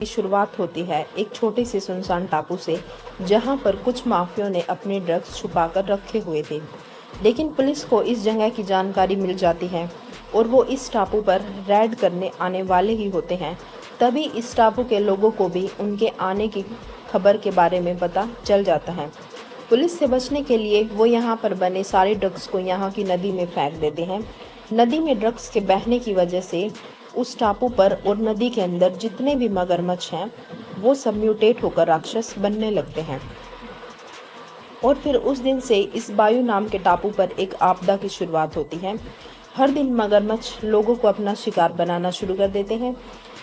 की शुरुआत होती है एक छोटे से सुनसान टापू से, जहां पर कुछ माफियाओं ने अपने ड्रग्स छुपाकर रखे हुए थे। लेकिन पुलिस को इस जगह की जानकारी मिल जाती है और वो इस टापू पर रेड करने आने वाले ही होते हैं। तभी इस टापू के लोगों को भी उनके आने की खबर के बारे में पता चल जाता है। पुलिस से बचने के लिए वो यहाँ पर बने सारे ड्रग्स को यहाँ की नदी में फेंक देते हैं। नदी में ड्रग्स के बहने की वजह से उस टापू पर और नदी के अंदर जितने भी मगरमच्छ हैं वो सब म्यूटेट होकर राक्षस बनने लगते हैं। और फिर उस दिन से इस बायू नाम के टापू पर एक आपदा की शुरुआत होती है। हर दिन मगरमच्छ लोगों को अपना शिकार बनाना शुरू कर देते हैं,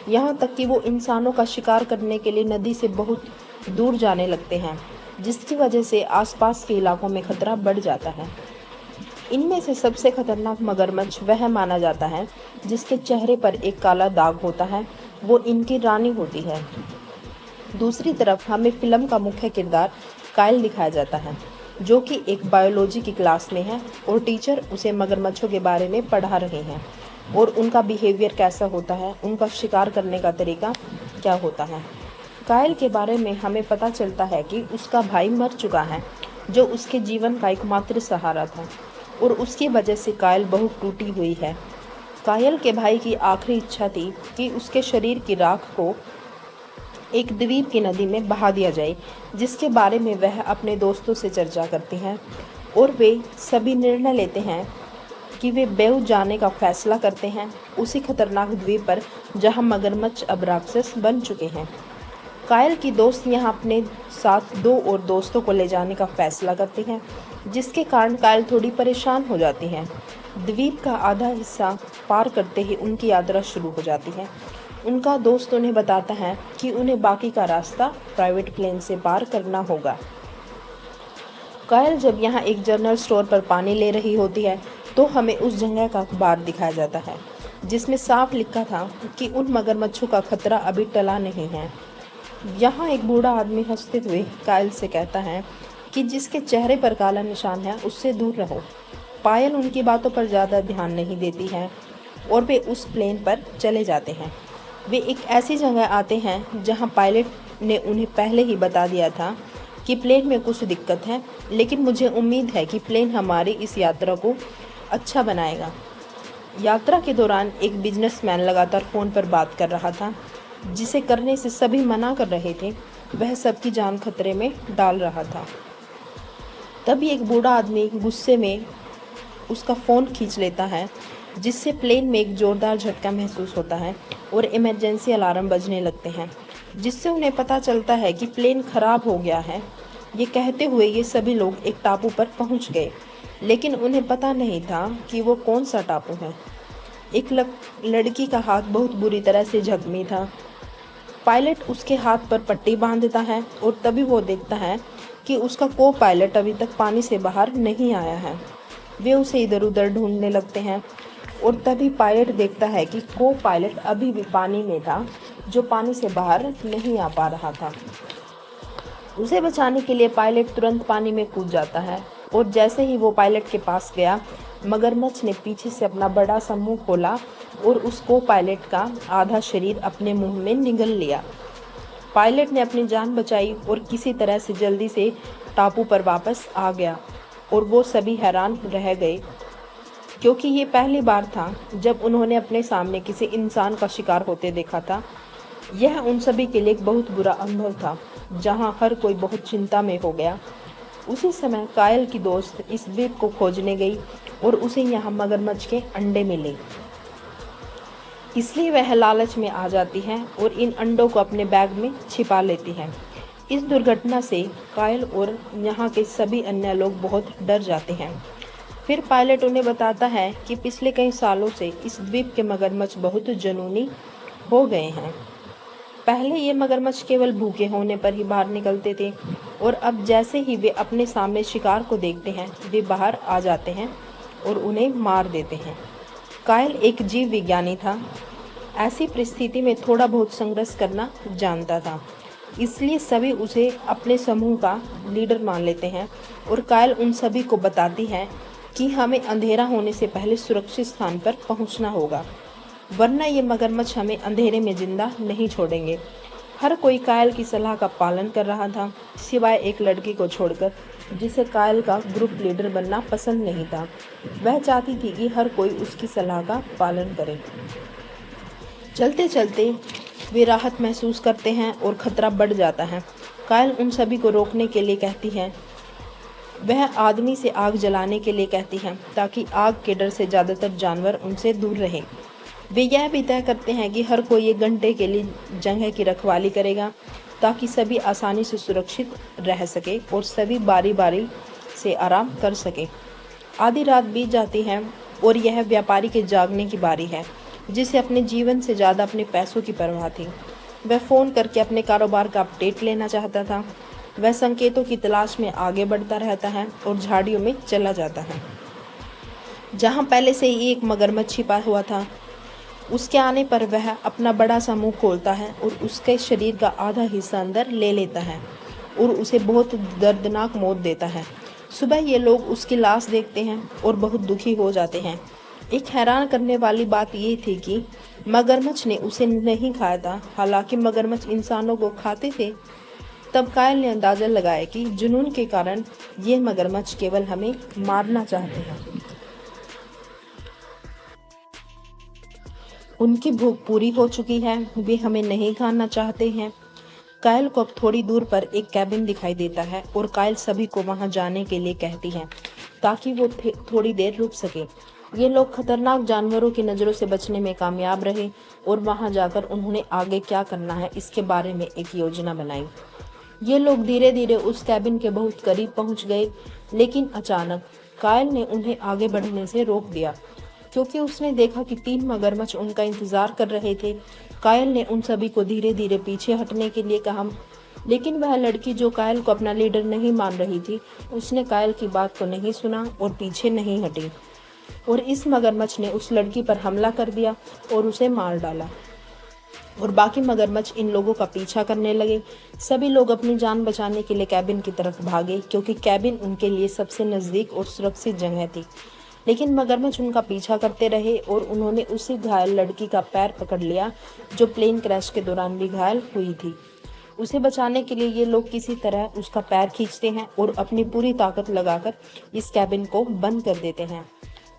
यहाँ तक कि वो इंसानों का शिकार करने के लिए नदी से बहुत दूर जाने लगते हैं, जिसकी वजह से आसपास के इलाकों में खतरा बढ़ जाता है। इनमें से सबसे खतरनाक मगरमच्छ वह माना जाता है जिसके चेहरे पर एक काला दाग होता है, वो इनकी रानी होती है। दूसरी तरफ हमें फिल्म का मुख्य किरदार कायल दिखाया जाता है, जो कि एक बायोलॉजी की क्लास में है और टीचर उसे मगरमच्छों के बारे में पढ़ा रहे हैं और उनका बिहेवियर कैसा होता है, उनका शिकार करने का तरीका क्या होता है। कायल के बारे में हमें पता चलता है कि उसका भाई मर चुका है, जो उसके जीवन का एकमात्र सहारा था, और उसकी वजह से कायल बहुत टूटी हुई है। कायल के भाई की आखिरी इच्छा थी कि उसके शरीर की राख को एक द्वीप की नदी में बहा दिया जाए, जिसके बारे में वह अपने दोस्तों से चर्चा करती हैं और वे सभी निर्णय लेते हैं कि वे बेऊ जाने का फैसला करते हैं उसी खतरनाक द्वीप पर जहां मगरमच्छ अब राक्षस बन चुके हैं। कायल की दोस्त यहाँ अपने साथ दो और दोस्तों को ले जाने का फैसला करती हैं, जिसके कारण कायल थोड़ी परेशान हो जाती हैं। द्वीप का आधा हिस्सा पार करते ही उनकी यात्रा शुरू हो जाती है। उनका दोस्त उन्हें बताता है कि उन्हें बाकी का रास्ता प्राइवेट प्लेन से पार करना होगा। कायल जब यहाँ एक जनरल स्टोर पर पानी ले रही होती है तो हमें उस जगह का अखबार दिखाया जाता है, जिसमें साफ लिखा था कि उन मगरमच्छों का खतरा अभी टला नहीं है। यहाँ एक बूढ़ा आदमी हंसते हुए कायल से कहता है कि जिसके चेहरे पर काला निशान है उससे दूर रहो। पायल उनकी बातों पर ज़्यादा ध्यान नहीं देती है और वे उस प्लेन पर चले जाते हैं। वे एक ऐसी जगह आते हैं जहाँ पायलट ने उन्हें पहले ही बता दिया था कि प्लेन में कुछ दिक्कत है, लेकिन मुझे उम्मीद है कि प्लेन हमारी इस यात्रा को अच्छा बनाएगा। यात्रा के दौरान एक बिजनेसमैन लगातार फ़ोन पर बात कर रहा था, जिसे करने से सभी मना कर रहे थे। वह सबकी जान खतरे में डाल रहा था। तभी एक बूढ़ा आदमी गुस्से में उसका फ़ोन खींच लेता है, जिससे प्लेन में एक ज़ोरदार झटका महसूस होता है और इमरजेंसी अलार्म बजने लगते हैं, जिससे उन्हें पता चलता है कि प्लेन खराब हो गया है। ये कहते हुए ये सभी लोग एक टापू पर पहुंच गए, लेकिन उन्हें पता नहीं था कि वो कौन सा टापू है। एक लड़की का हाथ बहुत बुरी तरह से जख्मी था। पायलट उसके हाथ पर पट्टी बांधता है और तभी वो देखता है कि उसका को पायलट अभी तक पानी से बाहर नहीं आया है। वे उसे इधर उधर ढूंढने लगते हैं और तभी पायलट देखता है कि को पायलट अभी भी पानी में था, जो पानी से बाहर नहीं आ पा रहा था। उसे बचाने के लिए पायलट तुरंत पानी में कूद जाता है और जैसे ही वो पायलट के पास गया, मगरमच्छ ने पीछे से अपना बड़ा सा मुंह खोला और उस को पायलट का आधा शरीर अपने मुंह में निगल लिया। पायलट ने अपनी जान बचाई और किसी तरह से जल्दी से टापू पर वापस आ गया और वो सभी हैरान रह गए, क्योंकि ये पहली बार था जब उन्होंने अपने सामने किसी इंसान का शिकार होते देखा था। यह उन सभी के लिए एक बहुत बुरा अनुभव था, जहां हर कोई बहुत चिंता में हो गया। उसी समय कायल की दोस्त इस द्वीप को खोजने गई और उसे यहाँ मगरमच्छ के अंडे मिले, इसलिए वह लालच में आ जाती है और इन अंडों को अपने बैग में छिपा लेती है। इस दुर्घटना से कायल और यहाँ के सभी अन्य लोग बहुत डर जाते हैं। फिर पायलट उन्हें बताता है कि पिछले कई सालों से इस द्वीप के मगरमच्छ बहुत जुनूनी हो गए हैं। पहले ये मगरमच्छ केवल भूखे होने पर ही बाहर निकलते थे और अब जैसे ही वे अपने सामने शिकार को देखते हैं, वे बाहर आ जाते हैं और उन्हें मार देते हैं। कायल एक जीव विज्ञानी था, ऐसी परिस्थिति में थोड़ा बहुत संघर्ष करना जानता था, इसलिए सभी उसे अपने समूह का लीडर मान लेते हैं और कायल उन सभी को बताती है कि हमें अंधेरा होने से पहले सुरक्षित स्थान पर पहुंचना होगा, वरना ये मगरमच्छ हमें अंधेरे में जिंदा नहीं छोड़ेंगे। हर कोई कायल की सलाह का पालन कर रहा था, सिवाय एक लड़की को छोड़कर जिसे कायल का ग्रुप लीडर बनना पसंद नहीं था। वह चाहती थी कि हर कोई उसकी सलाह का पालन करे। चलते चलते वे राहत महसूस करते हैं और खतरा बढ़ जाता है। कायल उन सभी को रोकने के लिए कहती है। वह आदमी से आग जलाने के लिए कहती हैं ताकि आग के डर से ज़्यादातर जानवर उनसे दूर रहें। वे यह भी तय करते हैं कि हर कोई 1 घंटे के लिए जगह की रखवाली करेगा ताकि सभी आसानी से सुरक्षित रह सके और सभी बारी बारी से आराम कर सके। आधी रात बीत जाती है और यह व्यापारी के जागने की बारी है, जिसे अपने जीवन से ज़्यादा अपने पैसों की परवाह थी। वह फ़ोन करके अपने कारोबार का अपडेट लेना चाहता था। वह संकेतों की तलाश में आगे बढ़ता रहता है और झाड़ियों में चला जाता है। जहाँ पहले से ही एक मगरमच्छ छिपा हुआ था, उसके आने पर वह अपना बड़ा सा मुंह खोलता है और उसके शरीर का आधा हिस्सा अंदर ले लेता है और उसे बहुत दर्दनाक मौत देता है। सुबह ये लोग उसकी लाश देखते हैं और बहुत दुखी हो जाते हैं। एक हैरान करने वाली बात ये थी कि मगरमच्छ ने उसे नहीं खाया था। हालांकि मगरमच्छ इंसानों को खाते थे। तब कायल ने अंदाजा लगाया कि जुनून के कारण ये मगरमच्छ केवल हमें मारना चाहते हैं। उनकी भूख पूरी हो चुकी है, वे हमें नहीं खाना चाहते हैं। कायल को अब थोड़ी दूर पर एक कैबिन दिखाई देता है और कायल सभी को वहां जाने के लिए कहती है ताकि वो थोड़ी देर रुक सके। ये लोग खतरनाक जानवरों की नज़रों से बचने में कामयाब रहे और वहां जाकर उन्होंने आगे क्या करना है इसके बारे में एक योजना बनाई। ये लोग धीरे धीरे उस कैबिन के बहुत करीब पहुंच गए, लेकिन अचानक कायल ने उन्हें आगे बढ़ने से रोक दिया क्योंकि उसने देखा कि 3 मगरमच्छ उनका इंतजार कर रहे थे। कायल ने उन सभी को धीरे धीरे पीछे हटने के लिए कहा, लेकिन वह लड़की जो कायल को अपना लीडर नहीं मान रही थी, उसने कायल की बात को नहीं सुना और पीछे नहीं हटी और इस मगरमच्छ ने उस लड़की पर हमला कर दिया और उसे मार डाला और बाकी मगरमच्छ इन लोगों का पीछा करने लगे। सभी लोग अपनी जान बचाने के लिए कैबिन की तरफ भागे क्योंकि कैबिन उनके लिए सबसे नज़दीक और सुरक्षित जगह थी। लेकिन मगरमच्छ उनका पीछा करते रहे और उन्होंने उसी घायल लड़की का पैर पकड़ लिया जो प्लेन क्रैश के दौरान भी घायल हुई थी। उसे बचाने के लिए ये लोग किसी तरह उसका पैर खींचते हैं और अपनी पूरी ताकत लगाकर इस कैबिन को बंद कर देते हैं।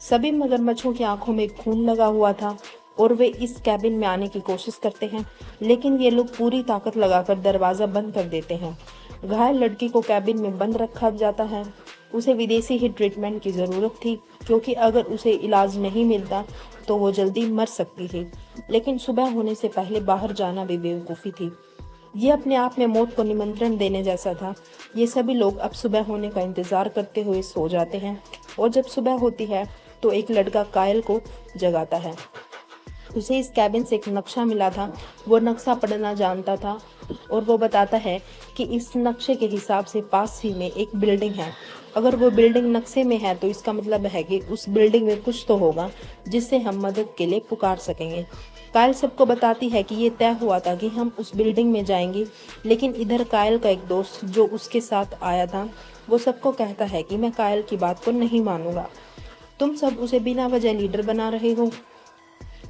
सभी मगरमच्छों की आंखों में खून लगा हुआ था और वे इस कैबिन में आने की कोशिश करते हैं, लेकिन ये लोग पूरी ताकत लगाकर दरवाज़ा बंद कर देते हैं। घायल लड़की को कैबिन में बंद रखा जाता है। उसे विदेशी ही ट्रीटमेंट की ज़रूरत थी क्योंकि अगर उसे इलाज नहीं मिलता तो वो जल्दी मर सकती थी। लेकिन सुबह होने से पहले बाहर जाना भी बेवकूफ़ी थी। ये अपने आप में मौत को निमंत्रण देने जैसा था। ये सभी लोग अब सुबह होने का इंतज़ार करते हुए सो जाते हैं और जब सुबह होती है तो एक लड़का कायल को जगाता है। उसे इस कैबिन से एक नक्शा मिला था। वो नक्शा पढ़ना जानता था और वो बताता है कि इस नक्शे के हिसाब से पास ही में एक बिल्डिंग है। अगर वो बिल्डिंग नक्शे में है तो इसका मतलब है कि उस बिल्डिंग में कुछ तो होगा जिससे हम मदद के लिए पुकार सकेंगे। कायल सबको बताती है कि ये तय हुआ था कि हम उस बिल्डिंग में जाएंगे, लेकिन इधर कायल का एक दोस्त जो उसके साथ आया था वो सबको कहता है कि मैं कायल की बात को नहीं मानूंगा। तुम सब उसे बिना वजह लीडर बना रहे हो।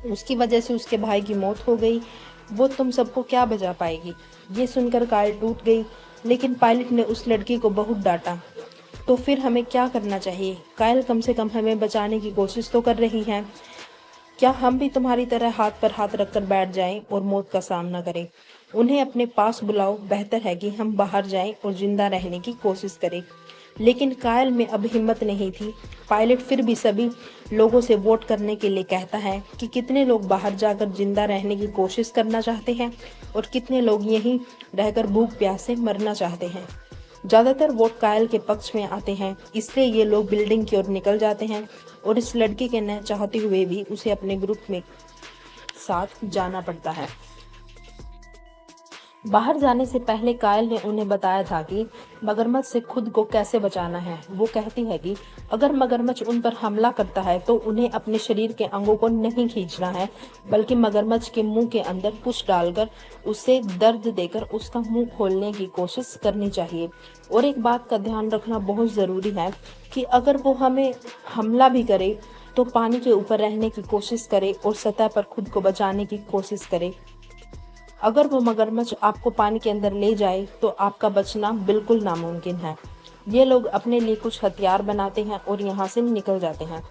उसकी वजह से उसके भाई की मौत हो गई, वो तुम सबको क्या बचा पाएगी। ये सुनकर कायल टूट गई, लेकिन पायलट ने उस लड़की को बहुत डांटा। तो फिर हमें क्या करना चाहिए? कायल कम से कम हमें बचाने की कोशिश तो कर रही है। क्या हम भी तुम्हारी तरह हाथ पर हाथ रखकर बैठ जाएं और मौत का सामना करें? उन्हें अपने पास बुलाओ। बेहतर है कि हम बाहर जाएं और जिंदा रहने की कोशिश करें। लेकिन कायल में अब हिम्मत नहीं थी। पायलट फिर भी सभी लोगों से वोट करने के लिए कहता है कि कितने लोग बाहर जाकर जिंदा रहने की कोशिश करना चाहते हैं और कितने लोग यहीं रहकर भूख प्यास से मरना चाहते हैं। ज़्यादातर वोट कायल के पक्ष में आते हैं, इसलिए ये लोग बिल्डिंग की ओर निकल जाते हैं और इस लड़की के न चाहते हुए भी उसे अपने ग्रुप में साथ जाना पड़ता है। बाहर जाने से पहले कायल ने उन्हें बताया था कि मगरमच्छ से खुद को कैसे बचाना है। वो कहती है कि अगर मगरमच्छ उन पर हमला करता है तो उन्हें अपने शरीर के अंगों को नहीं खींचना है, बल्कि मगरमच्छ के मुंह के अंदर कुछ डालकर उसे दर्द देकर उसका मुंह खोलने की कोशिश करनी चाहिए। और एक बात का ध्यान रखना बहुत ज़रूरी है कि अगर वो हमें हमला भी करे तो पानी के ऊपर रहने की कोशिश करे और सतह पर खुद को बचाने की कोशिश करे। अगर वो मगरमच्छ आपको पानी के अंदर ले जाए तो आपका बचना बिल्कुल नामुमकिन है। ये लोग अपने लिए कुछ हथियार बनाते हैं और यहाँ से निकल जाते हैं।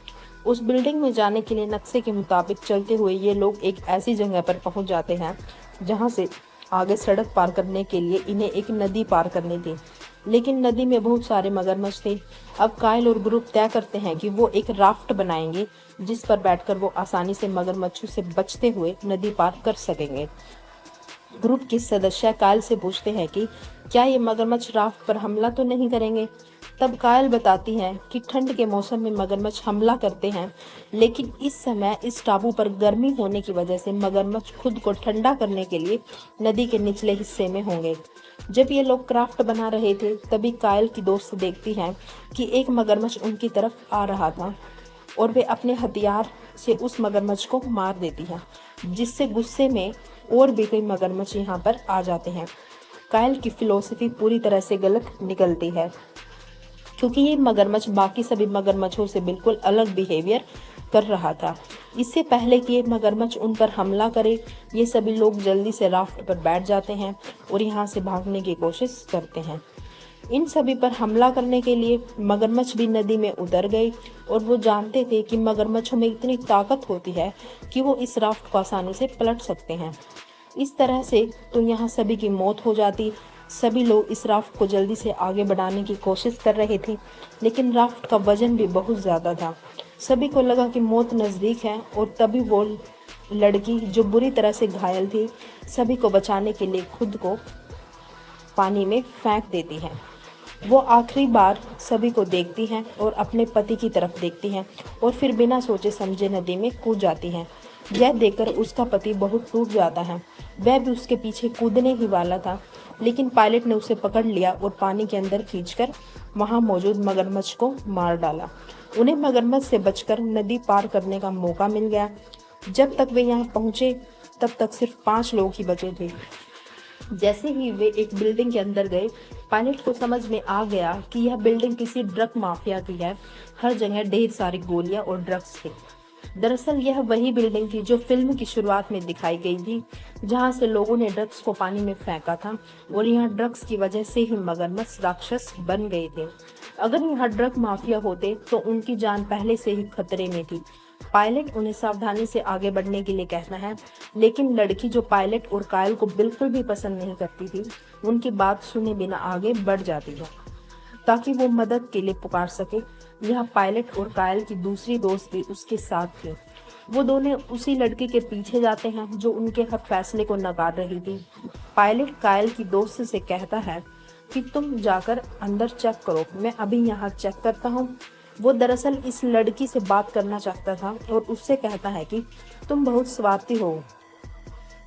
उस बिल्डिंग में जाने के लिए नक्शे के मुताबिक चलते हुए ये लोग एक ऐसी जगह पर पहुंच जाते हैं जहां से आगे सड़क पार करने के लिए इन्हें एक नदी पार करनी थी, लेकिन नदी में बहुत सारे मगरमच्छ थे। अब कायल और ग्रुप तय करते हैं कि वो एक राफ्ट बनाएंगे जिस पर बैठकर वो आसानी से मगरमच्छों से बचते हुए नदी पार कर सकेंगे। ग्रुप के सदस्य कायल से पूछते हैं कि क्या ये मगरमच्छ राफ्ट पर हमला तो नहीं करेंगे। तब कायल बताती हैं कि ठंड के मौसम में मगरमच्छ हमला करते हैं, लेकिन इस समय इस टापू पर गर्मी होने की वजह से मगरमच्छ खुद को ठंडा करने के लिए नदी के निचले हिस्से में होंगे। जब ये लोग क्राफ्ट बना रहे थे तभी कायल की दोस्त देखती हैं कि एक मगरमच्छ उनकी तरफ आ रहा था और वे अपने हथियार से उस मगरमच्छ को मार देती है, जिससे गुस्से में और भी कई मगरमच्छ यहाँ पर आ जाते हैं। कायल की फिलॉसफी पूरी तरह से गलत निकलती है, क्योंकि ये मगरमच्छ बाकी सभी मगरमच्छों से बिल्कुल अलग बिहेवियर कर रहा था। इससे पहले कि ये मगरमच्छ उन पर हमला करे, ये सभी लोग जल्दी से राफ्ट पर बैठ जाते हैं और यहाँ से भागने की कोशिश करते हैं। इन सभी पर हमला करने के लिए मगरमच्छ भी नदी में उतर गए और वो जानते थे कि मगरमच्छों में इतनी ताकत होती है कि वो इस राफ्ट को आसानी से पलट सकते हैं। इस तरह से तो यहाँ सभी की मौत हो जाती। सभी लोग इस राफ्ट को जल्दी से आगे बढ़ाने की कोशिश कर रहे थे, लेकिन राफ्ट का वजन भी बहुत ज़्यादा था। सभी को लगा कि मौत नज़दीक है और तभी वो लड़की जो बुरी तरह से घायल थी सभी को बचाने के लिए खुद को पानी में फेंक देती है। वो आखिरी बार सभी को देखती हैं और अपने पति की तरफ देखती हैं और फिर बिना सोचे समझे नदी में कूद जाती हैं। यह देखकर उसका पति बहुत टूट जाता है। वह भी उसके पीछे कूदने ही वाला था, लेकिन पायलट ने उसे पकड़ लिया और पानी के अंदर खींचकर वहां मौजूद मगरमच्छ को मार डाला। उन्हें मगरमच्छ से बचकर नदी पार करने का मौका मिल गया। जब तक वे यहाँ पहुंचे तब तक सिर्फ 5 लोग ही बचे थे। जैसे ही वे एक बिल्डिंग के अंदर गए, पायलट को समझ में आ गया कि यह बिल्डिंग किसी ड्रग माफिया की है। हर जगह ढेर सारी गोलियां और ड्रग्स थे। दरअसल यह वही बिल्डिंग थी जो फिल्म की शुरुआत में दिखाई गई थी, जहां से लोगों ने ड्रग्स को पानी में फेंका था और यहाँ ड्रग्स की वजह से ही मगरमच्छ राक्षस बन गए थे। अगर यहाँ ड्रग माफिया होते तो उनकी जान पहले से ही खतरे में थी। पायलट उन्हें सावधानी से आगे बढ़ने के लिए कहता है, लेकिन लड़की जो पायलट और कायल को बिल्कुल भी पसंद नहीं करती थी, उनकी बात सुने बिना आगे बढ़ जाती है ताकि वो मदद के लिए पुकार सके। यह पायलट और कायल की दूसरी दोस्त भी उसके साथ थी। वो दोनों उसी लड़के के पीछे जाते हैं जो उनके हर फैसले को नकार रही थी। पायलट कायल की दोस्त से कहता है कि तुम जाकर अंदर चेक करो, मैं अभी यहाँ चेक करता हूँ। वो दरअसल इस लड़की से बात करना चाहता था और उससे कहता है कि तुम बहुत स्वार्थी हो,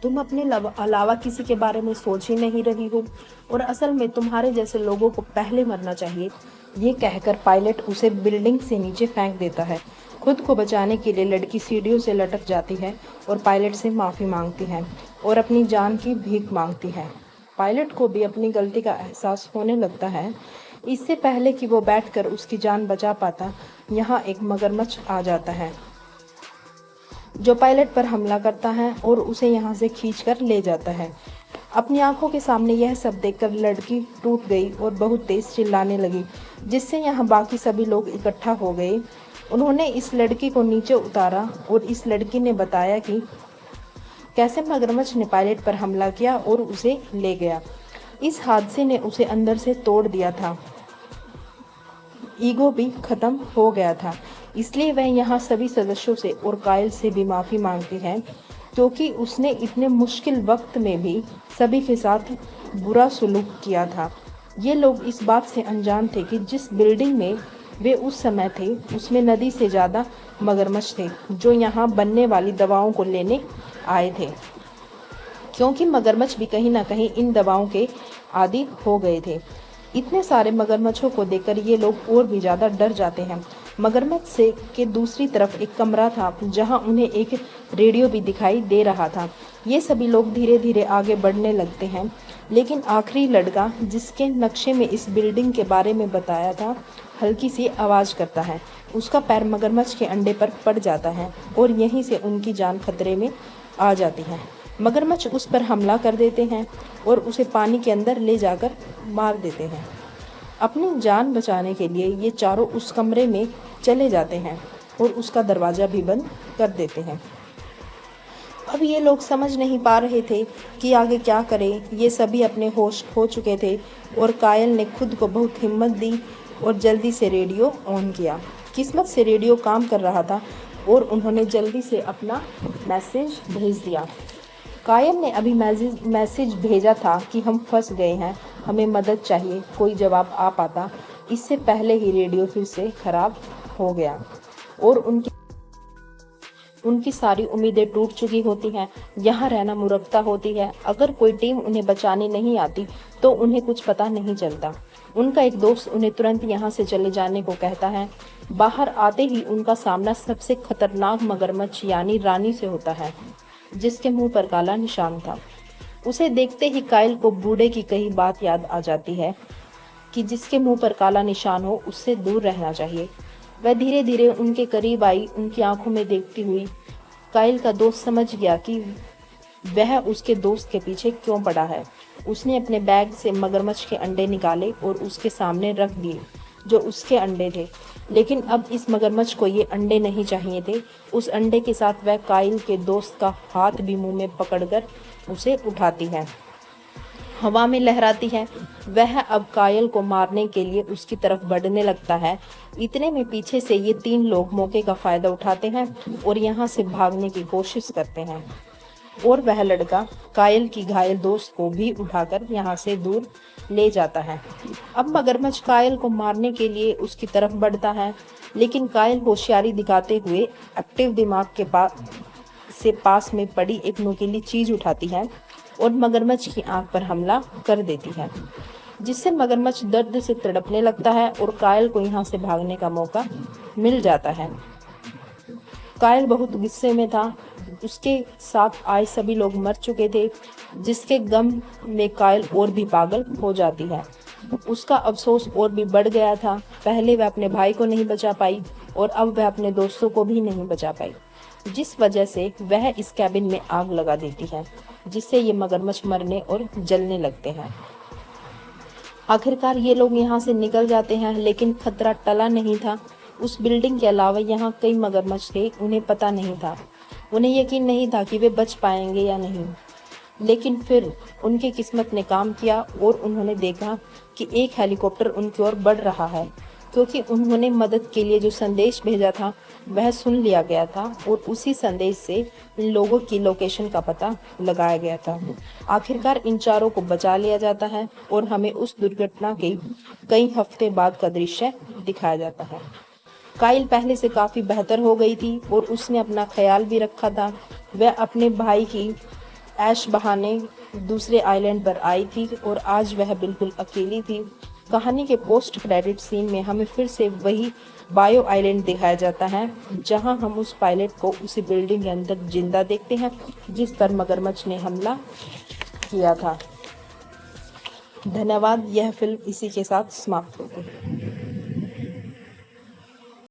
तुम अपने अलावा किसी के बारे में सोच ही नहीं रही हो और असल में तुम्हारे जैसे लोगों को पहले मरना चाहिए। ये कहकर पायलट उसे बिल्डिंग से नीचे फेंक देता है। खुद को बचाने के लिए लड़की सीढ़ियों से लटक जाती है और पायलट से माफ़ी मांगती है और अपनी जान की भीख मांगती है। पायलट को भी अपनी गलती का एहसास होने लगता है। इससे पहले कि वो बैठकर उसकी जान बचा पाता, यहाँ एक मगरमच्छ आ जाता है जो पायलट पर हमला करता है और उसे यहाँ से खींचकर ले जाता है। अपनी आंखों के सामने यह सब देखकर लड़की टूट गई और बहुत तेज चिल्लाने लगी, जिससे यहाँ बाकी सभी लोग इकट्ठा हो गए। उन्होंने इस लड़की को नीचे उतारा और इस लड़की ने बताया कि कैसे मगरमच्छ ने पायलट पर हमला किया और उसे ले गया। इस हादसे ने उसे अंदर से तोड़ दिया था। ईगो भी खत्म हो गया था, इसलिए वह यहाँ सभी सदस्यों से और कायल से भी माफ़ी मांगती है, क्योंकि उसने इतने मुश्किल वक्त में भी सभी के साथ बुरा सलूक किया था। ये लोग इस बात से अनजान थे कि जिस बिल्डिंग में वे उस समय थे उसमें नदी से ज़्यादा मगरमच्छ थे जो यहाँ बनने वाली दवाओं को लेने आए थे, क्योंकि मगरमच्छ भी कहीं ना कहीं इन दवाओं के आदी हो गए थे। इतने सारे मगरमच्छों को देखकर ये लोग और भी ज़्यादा डर जाते हैं। मगरमच्छ से के दूसरी तरफ एक कमरा था जहां उन्हें एक रेडियो भी दिखाई दे रहा था। ये सभी लोग धीरे धीरे आगे बढ़ने लगते हैं, लेकिन आखिरी लड़का जिसके नक्शे में इस बिल्डिंग के बारे में बताया था हल्की सी आवाज़ करता है। उसका पैर मगरमच्छ के अंडे पर पड़ जाता है और यहीं से उनकी जान खतरे में आ जाती है। मगरमच्छ उस पर हमला कर देते हैं और उसे पानी के अंदर ले जाकर मार देते हैं। अपनी जान बचाने के लिए ये चारों उस कमरे में चले जाते हैं और उसका दरवाज़ा भी बंद कर देते हैं। अब ये लोग समझ नहीं पा रहे थे कि आगे क्या करें। ये सभी अपने होश खो चुके थे और कायल ने खुद को बहुत हिम्मत दी और जल्दी से रेडियो ऑन किया। किस्मत से रेडियो काम कर रहा था और उन्होंने जल्दी से अपना मैसेज भेज दिया। कायल ने अभी मैसेज भेजा था कि हम फंस गए हैं, हमें मदद चाहिए। कोई जवाब आ पाता इससे पहले ही रेडियो फिर से खराब हो गया और उनकी सारी उम्मीदें टूट चुकी होती हैं। यहाँ रहना मूर्खता होती है। अगर कोई टीम उन्हें बचाने नहीं आती तो उन्हें कुछ पता नहीं चलता। उनका एक दोस्त उन्हें तुरंत यहाँ से चले जाने को कहता है। बाहर आते ही उनका सामना सबसे खतरनाक मगरमच्छ यानी रानी से होता है, जिसके मुंह पर काला निशान था। उसे देखते ही कायल को बूढ़े की कही बात याद आ जाती है कि जिसके मुंह पर काला निशान हो उससे दूर रहना चाहिए। वह धीरे धीरे उनके करीब आई। उनकी आंखों में देखती हुई कायल का दोस्त समझ गया कि वह उसके दोस्त के पीछे क्यों पड़ा है। उसने अपने बैग से मगरमच्छ के अंडे निकाले और उसके सामने रख दिए, जो उसके अंडे थे। लेकिन अब इस मगरमच्छ को ये अंडे नहीं चाहिए थे। उस अंडे के साथ वह कायल के दोस्त का हाथ भी मुंह में पकड़कर उसे उठाती है, हवा में लहराती है। वह अब कायल को मारने के लिए उसकी तरफ बढ़ने लगता है। इतने में पीछे से ये 3 लोग मौके का फायदा उठाते हैं और यहाँ से भागने की कोशिश करते हैं और वह लड़का कायल की घायल दोस्त को भी उठाकर यहाँ से दूर ले जाता है। अब मगरमच्छ कायल को मारने के लिए उसकी तरफ बढ़ता है, लेकिन कायल होशियारी दिखाते हुए एक्टिव दिमाग के पास में पड़ी एक नुकीली चीज उठाती है और मगरमच्छ की आंख पर हमला कर देती है, जिससे मगरमच्छ दर्द से तड़पने लगता है और कायल को यहाँ से भागने का मौका मिल जाता है। कायल बहुत गुस्से में था। उसके साथ आए सभी लोग मर चुके थे, जिसके गम में कायल और भी पागल हो जाती है। उसका अफसोस और भी बढ़ गया था। पहले वह अपने भाई को नहीं बचा पाई और अब वह अपने दोस्तों को भी नहीं बचा पाई, जिस वजह से वह इस कैबिन में आग लगा देती है, जिससे ये मगरमच्छ मरने और जलने लगते हैं। आखिरकार ये लोग यहाँ से निकल जाते हैं, लेकिन खतरा टला नहीं था। उस बिल्डिंग के अलावा यहाँ कई मगरमच्छ थे। उन्हें पता नहीं था, उन्हें यकीन नहीं था कि वे बच पाएंगे या नहीं। लेकिन फिर उनकी किस्मत ने काम किया और उन्होंने देखा कि एक हेलीकॉप्टर उनकी ओर बढ़ रहा है, क्योंकि उन्होंने मदद के लिए जो संदेश भेजा था वह सुन लिया गया था और उसी संदेश से इन लोगों की लोकेशन का पता लगाया गया था। आखिरकार इन चारों को बचा लिया जाता है और हमें उस दुर्घटना के कई हफ्ते बाद का दृश्य दिखाया जाता है। कायल पहले से काफ़ी बेहतर हो गई थी और उसने अपना ख्याल भी रखा था। वह अपने भाई की ऐश बहाने दूसरे आइलैंड पर आई थी और आज वह बिल्कुल अकेली थी। कहानी के पोस्ट क्रेडिट सीन में हमें फिर से वही बायो आइलैंड दिखाया जाता है, जहां हम उस पायलट को उसी बिल्डिंग के अंदर जिंदा देखते हैं जिस पर मगरमच्छ ने हमला किया था। धन्यवाद। यह फिल्म इसी के साथ समाप्त होती है।